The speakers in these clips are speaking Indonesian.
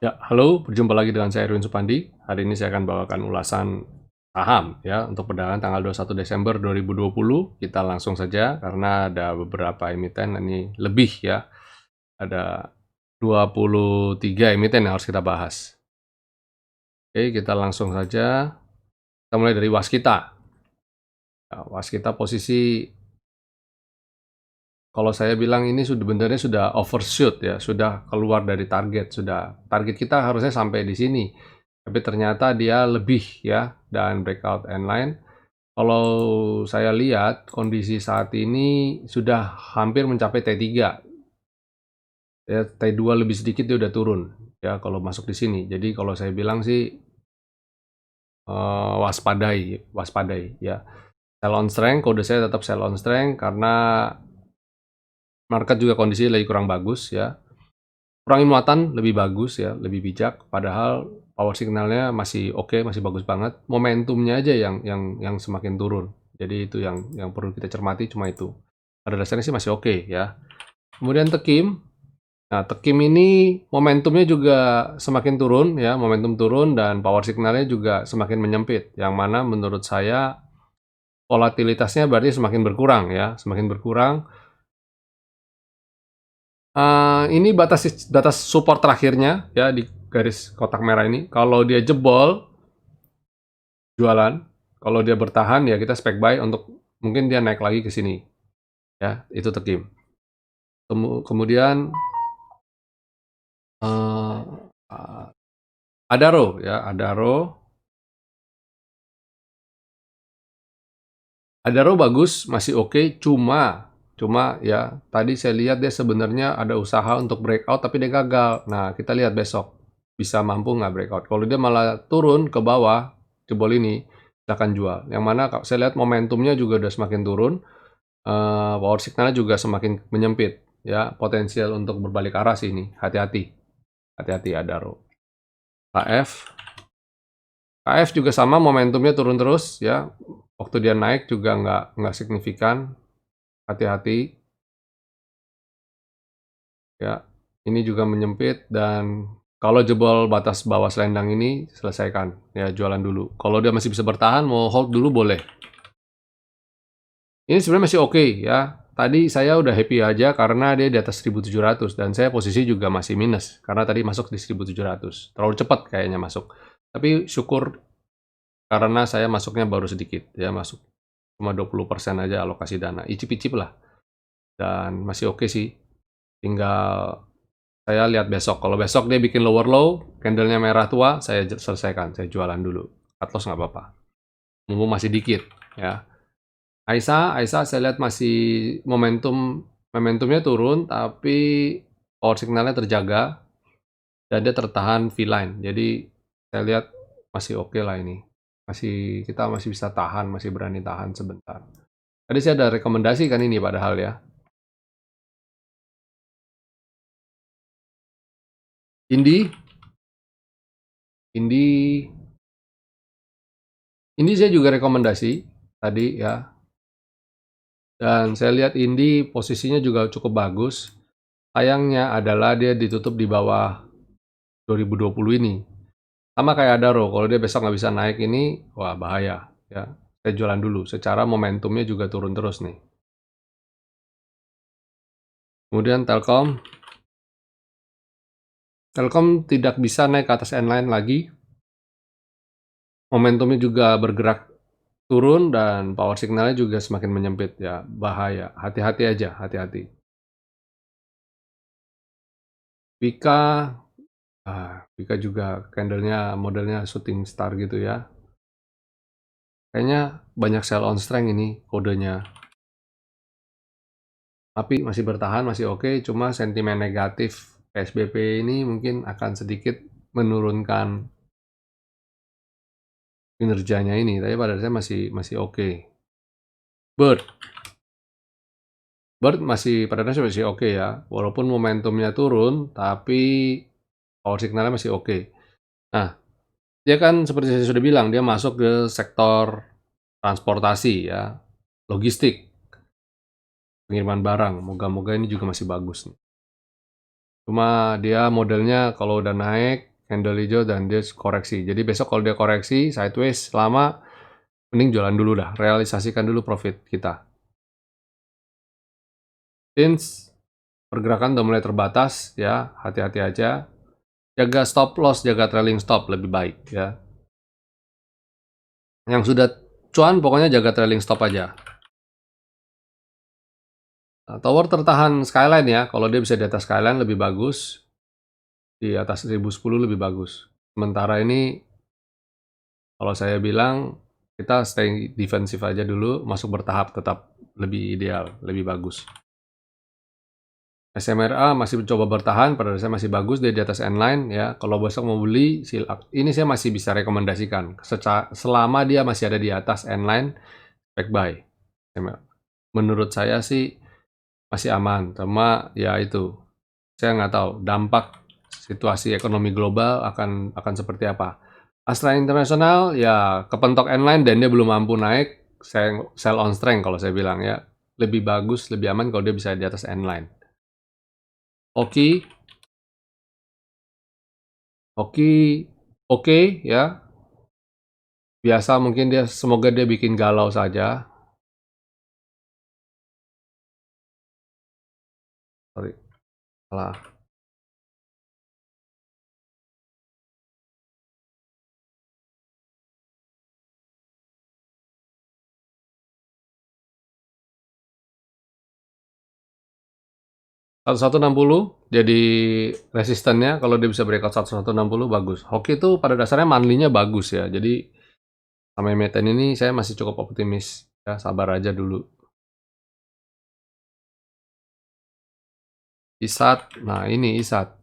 Ya, halo, berjumpa lagi dengan saya Erwin Supandi. Hari ini saya akan bawakan ulasan saham ya untuk perdagangan tanggal 21 Desember 2020. Kita langsung saja karena ada beberapa emiten ini lebih ya. Ada 23 emiten yang harus kita bahas. Oke, kita langsung saja. Kita mulai dari Waskita. Ya, Waskita posisi kalau saya bilang ini sebenarnya sudah overshoot ya, sudah keluar dari target, target kita harusnya sampai di sini. Tapi ternyata dia lebih ya, dan breakout and line. Kalau saya lihat kondisi saat ini sudah hampir mencapai T3. Ya, T2 lebih sedikit dia udah turun ya kalau masuk di sini. Jadi kalau saya bilang sih waspadai, waspadai ya. Sell on strength, kode saya tetap sell on strength karena market juga kondisi lagi kurang bagus ya. Kurangi muatan lebih bagus ya, lebih bijak. Padahal power signalnya masih oke, masih bagus banget. Momentumnya aja yang semakin turun. Jadi itu yang perlu kita cermati cuma itu. Pada dasarnya sih masih oke ya. Kemudian Tekim. Nah, Tekim ini momentumnya juga semakin turun ya, momentum turun dan power signalnya juga semakin menyempit. Yang mana menurut saya volatilitasnya berarti semakin berkurang ya, semakin berkurang. Ini batas support terakhirnya ya di garis kotak merah ini. Kalau dia jebol, jualan. Kalau dia bertahan ya kita spek buy untuk mungkin dia naik lagi ke sini. Ya, itu Tekim. Kemudian uh, Adaro ya, Adaro bagus, masih oke, cuma ya tadi saya lihat dia sebenarnya ada usaha untuk breakout tapi dia gagal. Nah, kita lihat besok bisa mampu nggak breakout. Kalau dia malah turun ke bawah, jebol ini, silakan jual. Yang mana saya lihat momentumnya juga udah semakin turun, power signalnya juga semakin menyempit. Ya, potensial untuk berbalik arah sih ini. Hati-hati, hati-hati Adaro. KF juga sama, momentumnya turun terus ya. Waktu dia naik juga nggak signifikan. Hati-hati ya. Ini juga menyempit dan kalau jebol batas bawah selendang ini selesaikan ya, jualan dulu. Kalau dia masih bisa bertahan mau hold dulu boleh. Ini sebenarnya masih oke ya. Tadi saya udah happy aja karena dia di atas 1700 dan saya posisi juga masih minus karena tadi masuk di 1700. Terlalu cepat kayaknya masuk. Tapi syukur karena saya masuknya baru sedikit ya, masuk cuma 20% aja alokasi dana. Icip-icip lah. Dan masih oke sih. Tinggal saya lihat besok. Kalau besok dia bikin lower low, candlenya merah tua, saya selesaikan. Saya jualan dulu. Cut loss nggak apa-apa. Mumpung masih dikit. Ya. Aisyah saya lihat masih momentumnya turun, tapi power signalnya terjaga dan dia tertahan V-line. Jadi saya lihat masih oke lah ini. Kita masih bisa tahan, masih berani tahan sebentar. Tadi saya ada rekomendasi kan ini padahal ya. Indi saya juga rekomendasi tadi ya. Dan saya lihat Indi posisinya juga cukup bagus. Sayangnya adalah dia ditutup di bawah 2020 ini. Sama kayak Adaro, kalau dia besok nggak bisa naik ini, wah bahaya ya. Saya jualan dulu, secara momentumnya juga turun terus nih. Kemudian Telkom tidak bisa naik ke atas N-line lagi. Momentumnya juga bergerak turun dan power signalnya juga semakin menyempit ya, bahaya. Hati-hati aja, hati-hati. Vika juga candlenya modelnya shooting star gitu ya. Kayaknya banyak sell on strength ini kodenya. Tapi masih bertahan, masih oke. Cuma sentimen negatif PSBB ini mungkin akan sedikit menurunkan kinerjanya ini. Tapi pada dasarnya masih oke. Bird masih pada dasarnya masih oke ya. Walaupun momentumnya turun, tapi power signalnya masih oke. Nah, dia kan seperti saya sudah bilang, dia masuk ke sektor transportasi ya, logistik, pengiriman barang. Moga-moga ini juga masih bagus nih. Cuma dia modelnya kalau udah naik, candle hijau dan dia koreksi. Jadi besok kalau dia koreksi sideways lama, mending jualan dulu dah, realisasikan dulu profit kita. Since pergerakan udah mulai terbatas ya, hati-hati aja. Jaga stop loss, jaga trailing stop lebih baik ya. Yang sudah cuan pokoknya jaga trailing stop aja. Nah, tower tertahan skyline ya, kalau dia bisa di atas skyline lebih bagus, di atas 1010 lebih bagus. Sementara ini kalau saya bilang kita stay defensif aja dulu, masuk bertahap tetap lebih ideal, lebih bagus. SMRA masih mencoba bertahan, pada dasarnya masih bagus, dia di atas N-line ya. Kalau besok mau beli, ini saya masih bisa rekomendasikan. Selama dia masih ada di atas N-line, back buy. Menurut saya sih masih aman, cuma ya itu, saya nggak tahu dampak situasi ekonomi global akan seperti apa. Astra International ya kepentok N-line dan dia belum mampu naik, saya sell on strength kalau saya bilang ya. Lebih bagus, lebih aman kalau dia bisa di atas N-line. Oke ya. Biasa mungkin semoga dia bikin galau saja. Sorry, salah. puluh jadi resistennya kalau dia bisa breakout 1160 bagus. Hoki itu pada dasarnya monthly-nya bagus ya. Jadi sama emiten ini saya masih cukup optimis ya, sabar aja dulu. ISAT, nah ini ISAT.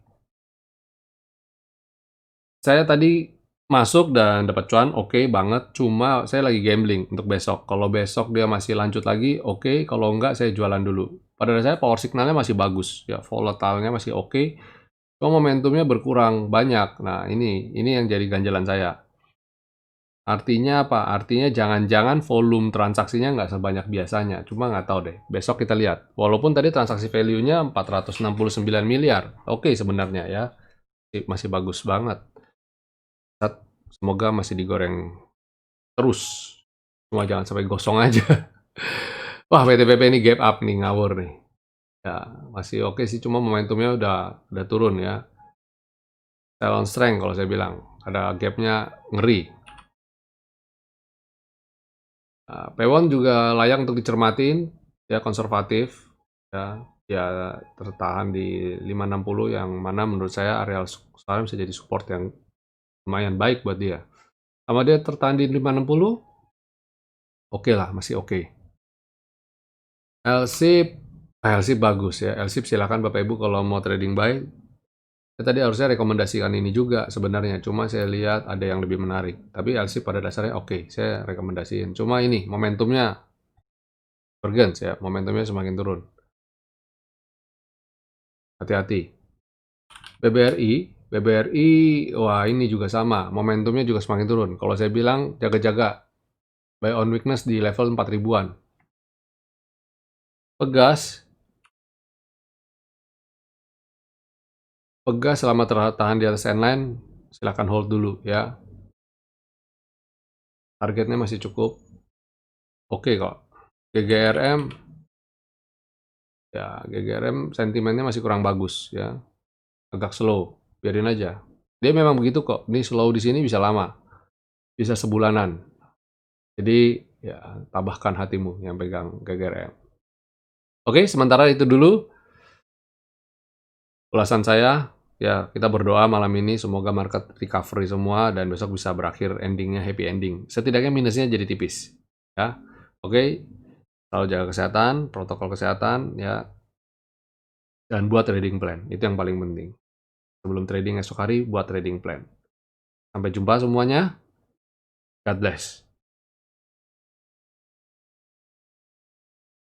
Saya tadi masuk dan dapat cuan, oke banget. Cuma saya lagi gambling untuk besok. Kalau besok dia masih lanjut lagi, oke. Kalau enggak, saya jualan dulu. Pada dasarnya power signalnya masih bagus, ya volatile-nya masih oke. Cuma momentumnya berkurang banyak. Nah ini yang jadi ganjalan saya. Artinya apa? Artinya jangan-jangan volume transaksinya nggak sebanyak biasanya. Cuma nggak tahu deh. Besok kita lihat. Walaupun tadi transaksi value-nya 469 miliar. Oke sebenarnya ya. Masih bagus banget. Semoga masih digoreng terus. Cuma jangan sampai gosong aja. Wah, PTPP ini gap up nih, ngawur nih. Ya, masih oke sih, cuma momentumnya udah turun ya. Sell on strength kalau saya bilang. Ada gapnya ngeri. Pewon juga layak untuk dicermatin, ya konservatif. Ya tertahan di 560 yang mana menurut saya area sekarang bisa jadi support yang lumayan baik buat dia. Sama dia tertahan di 560, oke lah, masih oke. LSIP bagus ya. LSIP silakan Bapak Ibu kalau mau trading buy. Saya tadi harusnya rekomendasikan ini juga sebenarnya. Cuma saya lihat ada yang lebih menarik. Tapi LSIP pada dasarnya oke, saya rekomendasiin. Cuma ini momentumnya bergens ya. Momentumnya semakin turun. Hati-hati. BBRI, wah ini juga sama. Momentumnya juga semakin turun. Kalau saya bilang jaga-jaga. Buy on weakness di level 4 ribuan. Pegas selama tertahan di atas N-line, silakan hold dulu ya. Targetnya masih cukup oke kok. GGRM ya, GGRM sentimennya masih kurang bagus ya. Agak slow, biarin aja. Dia memang begitu kok. Ini slow di sini bisa lama. Bisa sebulanan. Jadi ya tabahkan hatimu yang pegang GGRM. Oke, sementara itu dulu ulasan saya. Ya, kita berdoa malam ini semoga market recovery semua dan besok bisa berakhir endingnya happy ending. Setidaknya minusnya jadi tipis. Ya. Oke, selalu jaga kesehatan, protokol kesehatan ya. Dan buat trading plan, itu yang paling penting. Sebelum trading esok hari, buat trading plan. Sampai jumpa semuanya. God bless.